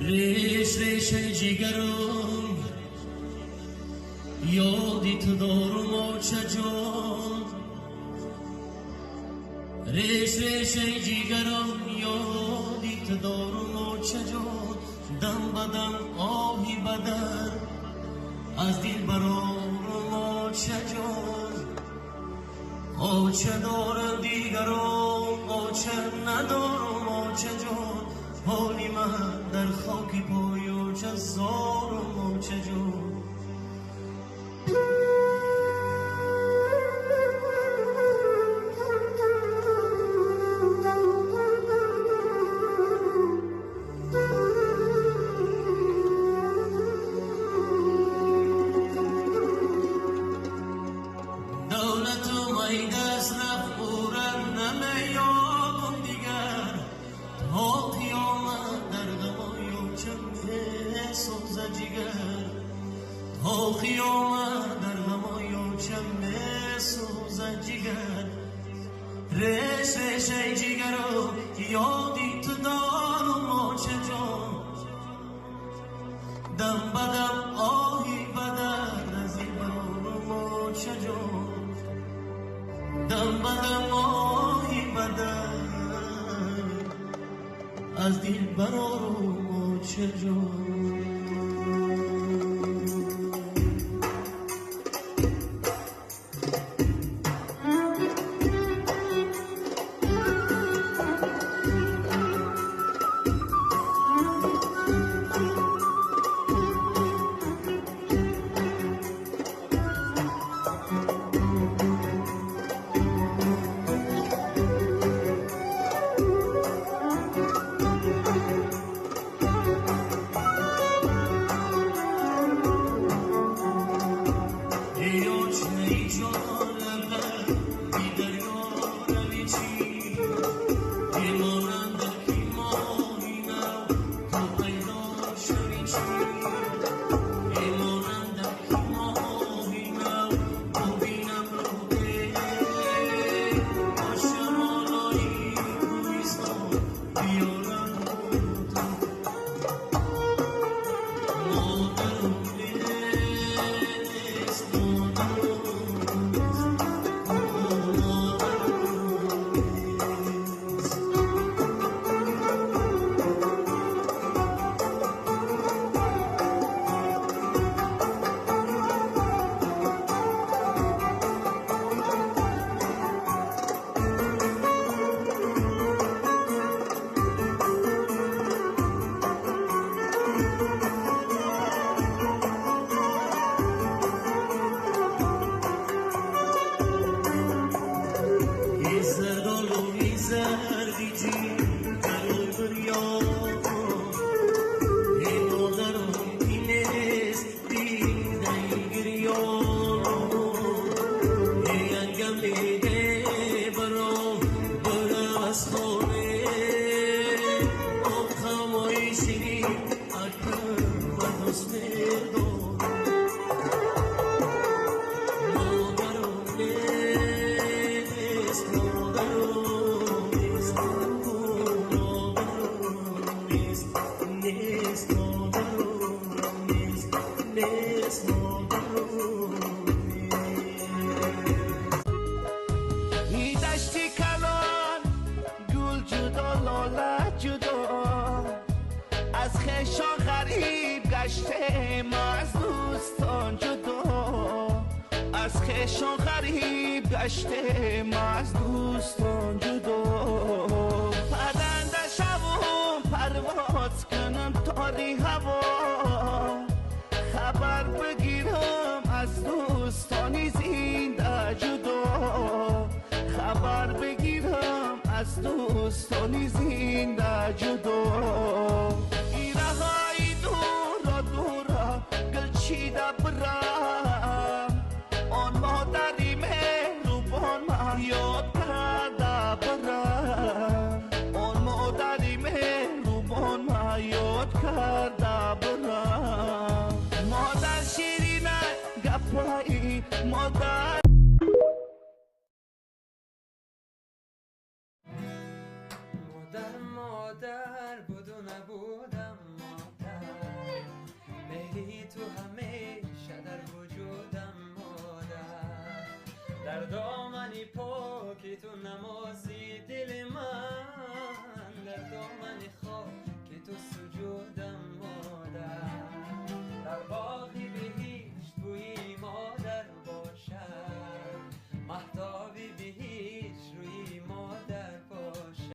ریش ریش جیگرم یادیت دارم آچه جان ریش ریش جیگرم یادیت دارم آچه جان دم بدم آهی بدن از دل برارم آچه جان آچه دارم دیگرم آچه ندارم آچه جان حالی من در خاکی پای آچه زارم آچه جان قیامت در همایو چمه سوزن جگر ریش ریش ای جگرو یادی تو دارم آچه جان دم بدم آهی بدر از این برارم آچه جان دم بدم آهی بدر از دل برارم آچه جان خشان غریب گشته ما از دوستان جدا پرنده شوم پرواز کنم تاری هوا خبر بگیرم از دوستانی زنده جدا خبر بگیرم از دوستانی زنده جدا ایره های دورا دورا گل چیده برم آن مادری مهربان من یاد کرده برم آن مادری مهربان من یاد کرده برم مادر شیرینه گپایی مادر مادر بود و نبودم پاکی تو نمازی